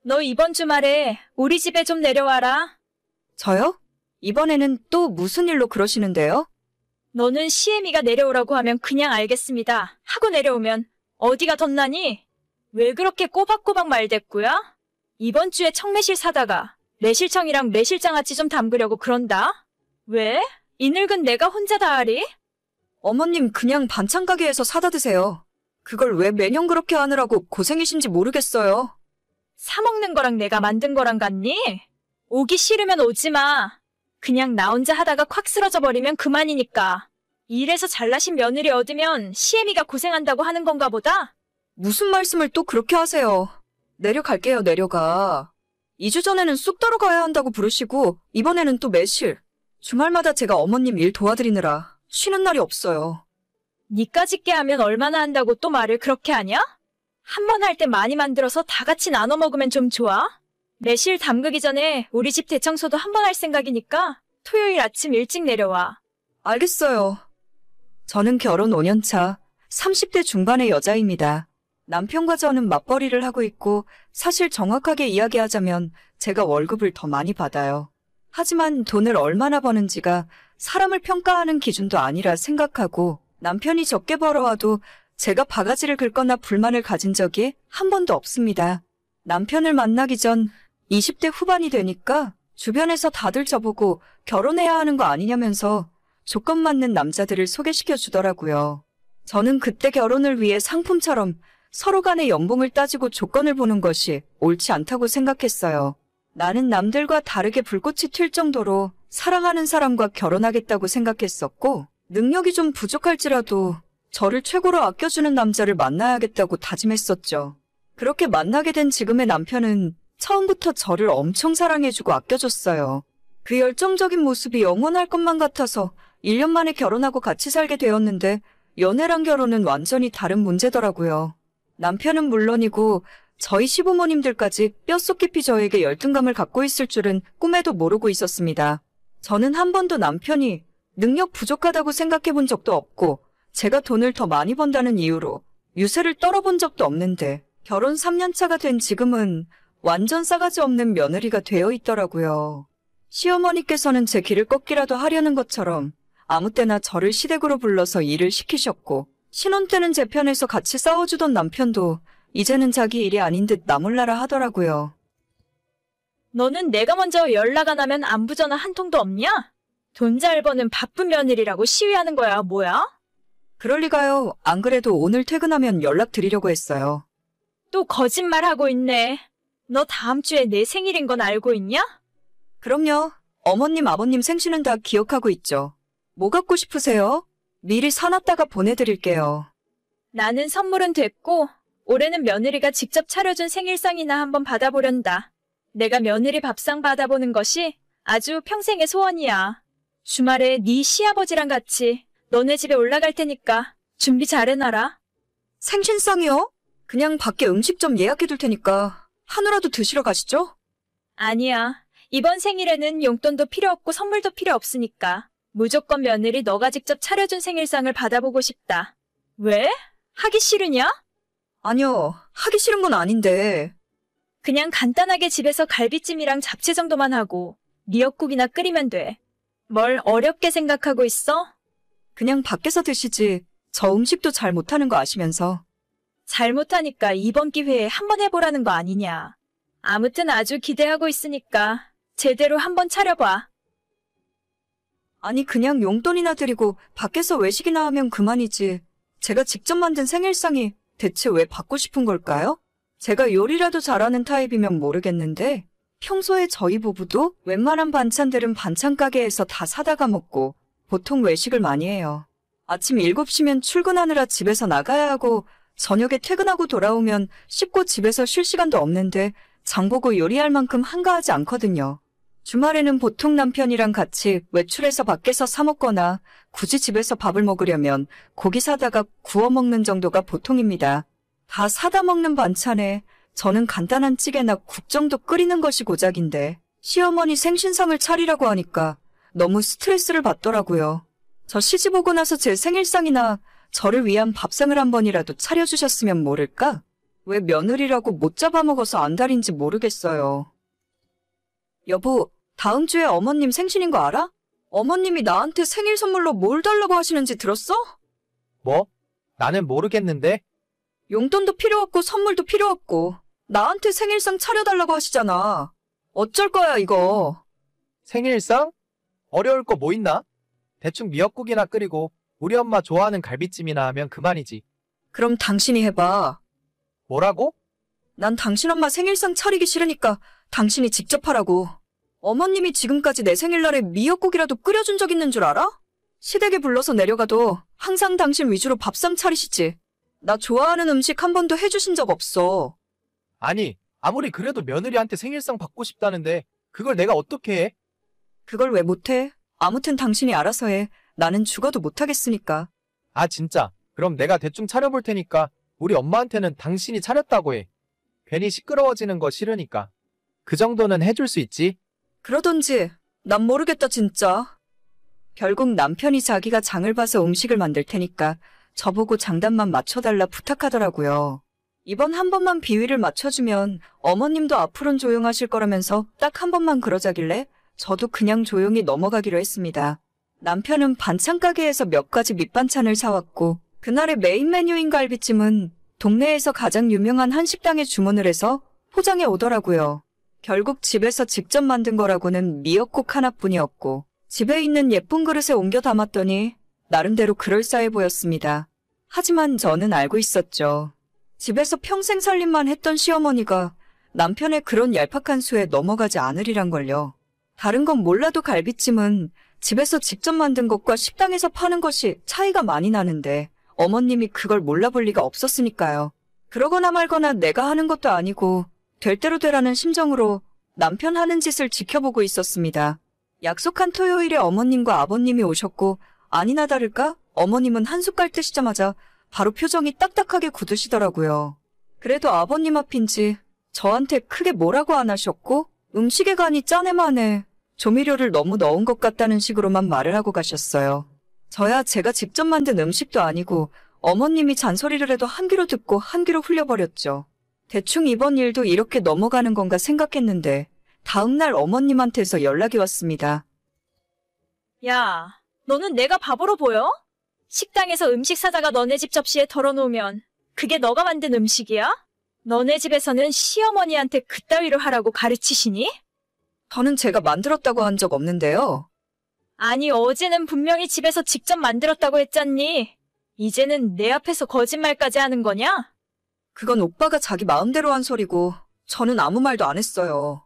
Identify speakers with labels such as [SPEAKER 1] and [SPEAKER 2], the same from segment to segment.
[SPEAKER 1] 너 이번 주말에 우리 집에 좀 내려와라.
[SPEAKER 2] 저요? 이번에는 또 무슨 일로 그러시는데요?
[SPEAKER 1] 너는 시애미가 내려오라고 하면 그냥 알겠습니다. 하고 내려오면 어디가 덧나니? 왜 그렇게 꼬박꼬박 말대꾸야? 이번 주에 청매실 사다가 매실청이랑 매실장아찌 좀 담그려고 그런다? 왜? 이 늙은 내가 혼자 다 하리?
[SPEAKER 2] 어머님 그냥 반찬 가게에서 사다 드세요. 그걸 왜 매년 그렇게 하느라고 고생이신지 모르겠어요.
[SPEAKER 1] 사 먹는 거랑 내가 만든 거랑 같니? 오기 싫으면 오지 마. 그냥 나 혼자 하다가 콱 쓰러져 버리면 그만이니까. 일해서 잘나신 며느리 얻으면 시애미가 고생한다고 하는 건가 보다?
[SPEAKER 2] 무슨 말씀을 또 그렇게 하세요. 내려갈게요, 내려가. 2주 전에는 쑥 들어가야 한다고 부르시고 이번에는 또 매실. 주말마다 제가 어머님 일 도와드리느라 쉬는 날이 없어요.
[SPEAKER 1] 니까짓 게 하면 얼마나 한다고 또 말을 그렇게 하냐? 한 번 할 때 많이 만들어서 다 같이 나눠 먹으면 좀 좋아? 매실 담그기 전에 우리 집 대청소도 한 번 할 생각이니까 토요일 아침 일찍 내려와.
[SPEAKER 2] 알겠어요. 저는 결혼 5년 차 30대 중반의 여자입니다. 남편과 저는 맞벌이를 하고 있고 사실 정확하게 이야기하자면 제가 월급을 더 많이 받아요. 하지만 돈을 얼마나 버는지가 사람을 평가하는 기준도 아니라 생각하고 남편이 적게 벌어와도 제가 바가지를 긁거나 불만을 가진 적이 한 번도 없습니다. 남편을 만나기 전 20대 후반이 되니까 주변에서 다들 저보고 결혼해야 하는 거 아니냐면서 조건 맞는 남자들을 소개시켜 주더라고요. 저는 그때 결혼을 위해 상품처럼 서로 간의 연봉을 따지고 조건을 보는 것이 옳지 않다고 생각했어요. 나는 남들과 다르게 불꽃이 튈 정도로 사랑하는 사람과 결혼하겠다고 생각했었고 능력이 좀 부족할지라도 저를 최고로 아껴주는 남자를 만나야겠다고 다짐했었죠. 그렇게 만나게 된 지금의 남편은 처음부터 저를 엄청 사랑해주고 아껴줬어요. 그 열정적인 모습이 영원할 것만 같아서 1년 만에 결혼하고 같이 살게 되었는데 연애랑 결혼은 완전히 다른 문제더라고요. 남편은 물론이고 저희 시부모님들까지 뼛속 깊이 저에게 열등감을 갖고 있을 줄은 꿈에도 모르고 있었습니다. 저는 한 번도 남편이 능력 부족하다고 생각해 본 적도 없고 제가 돈을 더 많이 번다는 이유로 유세를 떨어본 적도 없는데 결혼 3년 차가 된 지금은 완전 싸가지 없는 며느리가 되어 있더라고요. 시어머니께서는 제 길을 꺾기라도 하려는 것처럼 아무 때나 저를 시댁으로 불러서 일을 시키셨고 신혼 때는 제 편에서 같이 싸워주던 남편도 이제는 자기 일이 아닌 듯 나몰라라 하더라고요.
[SPEAKER 1] 너는 내가 먼저 연락 안 하면 안부 전화 한 통도 없냐? 돈 잘 버는 바쁜 며느리라고 시위하는 거야, 뭐야?
[SPEAKER 2] 그럴 리가요. 안 그래도 오늘 퇴근하면 연락드리려고 했어요.
[SPEAKER 1] 또 거짓말하고 있네. 너 다음 주에 내 생일인 건 알고 있냐?
[SPEAKER 2] 그럼요. 어머님, 아버님 생신은 다 기억하고 있죠. 뭐 갖고 싶으세요? 미리 사놨다가 보내드릴게요.
[SPEAKER 1] 나는 선물은 됐고 올해는 며느리가 직접 차려준 생일상이나 한번 받아보련다. 내가 며느리 밥상 받아보는 것이 아주 평생의 소원이야. 주말에 네 시아버지랑 같이 너네 집에 올라갈 테니까 준비 잘 해놔라.
[SPEAKER 2] 생신상이요? 그냥 밖에 음식점 예약해둘 테니까 한우라도 드시러 가시죠?
[SPEAKER 1] 아니야. 이번 생일에는 용돈도 필요 없고 선물도 필요 없으니까 무조건 며느리 너가 직접 차려준 생일상을 받아보고 싶다. 왜? 하기 싫으냐?
[SPEAKER 2] 아니요. 하기 싫은 건 아닌데.
[SPEAKER 1] 그냥 간단하게 집에서 갈비찜이랑 잡채 정도만 하고 미역국이나 끓이면 돼. 뭘 어렵게 생각하고 있어?
[SPEAKER 2] 그냥 밖에서 드시지. 저 음식도 잘 못하는 거 아시면서.
[SPEAKER 1] 잘못하니까 이번 기회에 한번 해보라는 거 아니냐. 아무튼 아주 기대하고 있으니까 제대로 한번 차려봐.
[SPEAKER 2] 아니 그냥 용돈이나 드리고 밖에서 외식이나 하면 그만이지. 제가 직접 만든 생일상이 대체 왜 받고 싶은 걸까요? 제가 요리라도 잘하는 타입이면 모르겠는데 평소에 저희 부부도 웬만한 반찬들은 반찬 가게에서 다 사다가 먹고 보통 외식을 많이 해요. 아침 7시면 출근하느라 집에서 나가야 하고 저녁에 퇴근하고 돌아오면 씻고 집에서 쉴 시간도 없는데 장보고 요리할 만큼 한가하지 않거든요. 주말에는 보통 남편이랑 같이 외출해서 밖에서 사 먹거나 굳이 집에서 밥을 먹으려면 고기 사다가 구워 먹는 정도가 보통입니다. 다 사다 먹는 반찬에 저는 간단한 찌개나 국 정도 끓이는 것이 고작인데 시어머니 생신상을 차리라고 하니까 너무 스트레스를 받더라고요. 저 시집 오고 나서 제 생일상이나 저를 위한 밥상을 한 번이라도 차려주셨으면 모를까? 왜 며느리라고 못 잡아먹어서 안달인지 모르겠어요. 여보, 다음 주에 어머님 생신인 거 알아? 어머님이 나한테 생일 선물로 뭘 달라고 하시는지 들었어?
[SPEAKER 3] 뭐? 나는 모르겠는데?
[SPEAKER 2] 용돈도 필요 없고 선물도 필요 없고 나한테 생일상 차려달라고 하시잖아. 어쩔 거야 이거.
[SPEAKER 3] 생일상? 어려울 거 뭐 있나? 대충 미역국이나 끓이고 우리 엄마 좋아하는 갈비찜이나 하면 그만이지.
[SPEAKER 2] 그럼 당신이 해봐.
[SPEAKER 3] 뭐라고?
[SPEAKER 2] 난 당신 엄마 생일상 차리기 싫으니까 당신이 직접 하라고. 어머님이 지금까지 내 생일날에 미역국이라도 끓여준 적 있는 줄 알아? 시댁에 불러서 내려가도 항상 당신 위주로 밥상 차리시지. 나 좋아하는 음식 한 번도 해주신 적 없어.
[SPEAKER 3] 아니, 아무리 그래도 며느리한테 생일상 받고 싶다는데 그걸 내가 어떻게 해?
[SPEAKER 2] 그걸 왜 못해? 아무튼 당신이 알아서 해. 나는 죽어도 못하겠으니까.
[SPEAKER 3] 아 진짜? 그럼 내가 대충 차려볼 테니까 우리 엄마한테는 당신이 차렸다고 해. 괜히 시끄러워지는 거 싫으니까. 그 정도는 해줄 수 있지?
[SPEAKER 2] 그러던지 난 모르겠다 진짜. 결국 남편이 자기가 장을 봐서 음식을 만들 테니까 저보고 장단만 맞춰달라 부탁하더라고요. 이번 한 번만 비위를 맞춰주면 어머님도 앞으론 조용하실 거라면서 딱 한 번만 그러자길래 저도 그냥 조용히 넘어가기로 했습니다. 남편은 반찬 가게에서 몇 가지 밑반찬을 사왔고 그날의 메인 메뉴인 갈비찜은 동네에서 가장 유명한 한식당에 주문을 해서 포장해 오더라고요. 결국 집에서 직접 만든 거라고는 미역국 하나뿐이었고 집에 있는 예쁜 그릇에 옮겨 담았더니 나름대로 그럴싸해 보였습니다. 하지만 저는 알고 있었죠. 집에서 평생 살림만 했던 시어머니가 남편의 그런 얄팍한 수에 넘어가지 않으리란 걸요. 다른 건 몰라도 갈비찜은 집에서 직접 만든 것과 식당에서 파는 것이 차이가 많이 나는데 어머님이 그걸 몰라볼 리가 없었으니까요. 그러거나 말거나 내가 하는 것도 아니고 될 대로 되라는 심정으로 남편 하는 짓을 지켜보고 있었습니다. 약속한 토요일에 어머님과 아버님이 오셨고 아니나 다를까 어머님은 한숟갈 뜨시자마자 바로 표정이 딱딱하게 굳으시더라고요. 그래도 아버님 앞인지 저한테 크게 뭐라고 안 하셨고 음식에 간이 짜네마네 조미료를 너무 넣은 것 같다는 식으로만 말을 하고 가셨어요. 저야 제가 직접 만든 음식도 아니고 어머님이 잔소리를 해도 한 귀로 듣고 한 귀로 흘려버렸죠. 대충 이번 일도 이렇게 넘어가는 건가 생각했는데 다음날 어머님한테서 연락이 왔습니다.
[SPEAKER 1] 야, 너는 내가 바보로 보여? 식당에서 음식 사다가 너네 집 접시에 덜어놓으면 그게 너가 만든 음식이야? 너네 집에서는 시어머니한테 그따위로 하라고 가르치시니?
[SPEAKER 2] 저는 제가 만들었다고 한 적 없는데요.
[SPEAKER 1] 아니, 어제는 분명히 집에서 직접 만들었다고 했잖니. 이제는 내 앞에서 거짓말까지 하는 거냐?
[SPEAKER 2] 그건 오빠가 자기 마음대로 한 소리고 저는 아무 말도 안 했어요.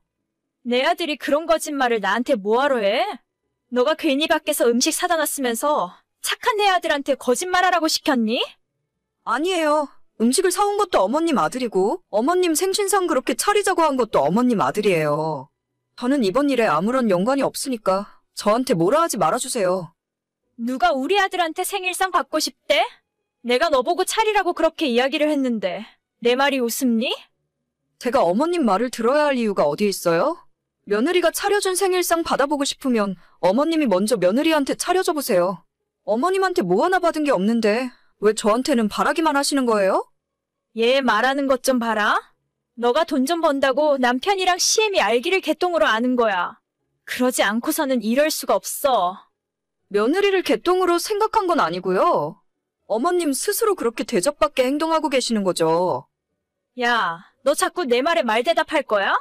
[SPEAKER 1] 내 아들이 그런 거짓말을 나한테 뭐하러 해? 너가 괜히 밖에서 음식 사다 놨으면서 착한 내 아들한테 거짓말하라고 시켰니?
[SPEAKER 2] 아니에요. 음식을 사온 것도 어머님 아들이고 어머님 생신상 그렇게 차리자고 한 것도 어머님 아들이에요. 저는 이번 일에 아무런 연관이 없으니까 저한테 뭐라 하지 말아주세요.
[SPEAKER 1] 누가 우리 아들한테 생일상 받고 싶대? 내가 너보고 차리라고 그렇게 이야기를 했는데 내 말이 웃음니?
[SPEAKER 2] 제가 어머님 말을 들어야 할 이유가 어디 있어요? 며느리가 차려준 생일상 받아보고 싶으면 어머님이 먼저 며느리한테 차려줘 보세요. 어머님한테 뭐 하나 받은 게 없는데 왜 저한테는 바라기만 하시는 거예요?
[SPEAKER 1] 얘 말하는 것 좀 봐라. 너가 돈 좀 번다고 남편이랑 시엠이 알기를 개똥으로 아는 거야. 그러지 않고서는 이럴 수가 없어.
[SPEAKER 2] 며느리를 개똥으로 생각한 건 아니고요. 어머님 스스로 그렇게 대접받게 행동하고 계시는 거죠.
[SPEAKER 1] 야, 너 자꾸 내 말에 말대답할 거야?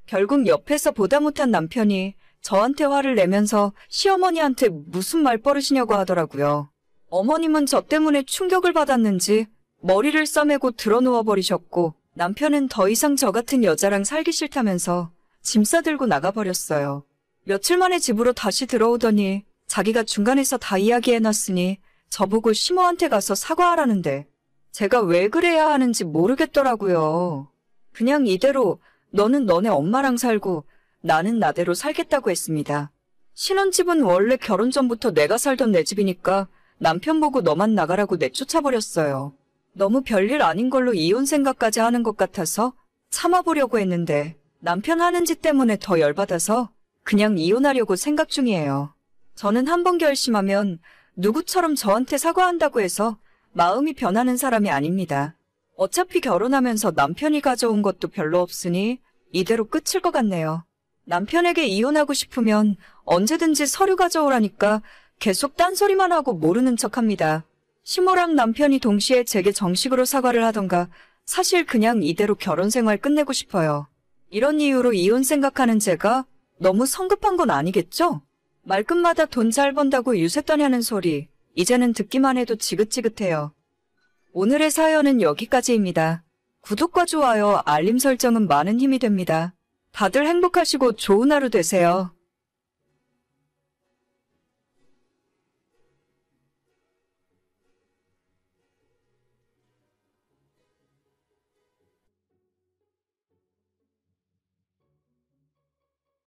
[SPEAKER 2] 결국 옆에서 보다 못한 남편이 저한테 화를 내면서 시어머니한테 무슨 말버릇이냐고 하더라고요. 어머님은 저 때문에 충격을 받았는지 머리를 싸매고 드러누워 버리셨고 남편은 더 이상 저 같은 여자랑 살기 싫다면서 짐 싸들고 나가버렸어요. 며칠 만에 집으로 다시 들어오더니 자기가 중간에서 다 이야기해놨으니 저보고 시모한테 가서 사과하라는데 제가 왜 그래야 하는지 모르겠더라고요. 그냥 이대로 너는 너네 엄마랑 살고 나는 나대로 살겠다고 했습니다. 신혼집은 원래 결혼 전부터 내가 살던 내 집이니까 남편 보고 너만 나가라고 내쫓아버렸어요. 너무 별일 아닌 걸로 이혼 생각까지 하는 것 같아서 참아보려고 했는데 남편 하는 짓 때문에 더 열받아서 그냥 이혼하려고 생각 중이에요. 저는 한 번 결심하면 누구처럼 저한테 사과한다고 해서 마음이 변하는 사람이 아닙니다. 어차피 결혼하면서 남편이 가져온 것도 별로 없으니 이대로 끝일 것 같네요. 남편에게 이혼하고 싶으면 언제든지 서류 가져오라니까 계속 딴소리만 하고 모르는 척합니다. 시모랑 남편이 동시에 제게 정식으로 사과를 하던가 사실 그냥 이대로 결혼 생활 끝내고 싶어요. 이런 이유로 이혼 생각하는 제가 너무 성급한 건 아니겠죠? 말끝마다 돈 잘 번다고 유세 떠냐는 소리, 이제는 듣기만 해도 지긋지긋해요. 오늘의 사연은 여기까지입니다. 구독과 좋아요, 알림 설정은 많은 힘이 됩니다. 다들 행복하시고 좋은 하루 되세요.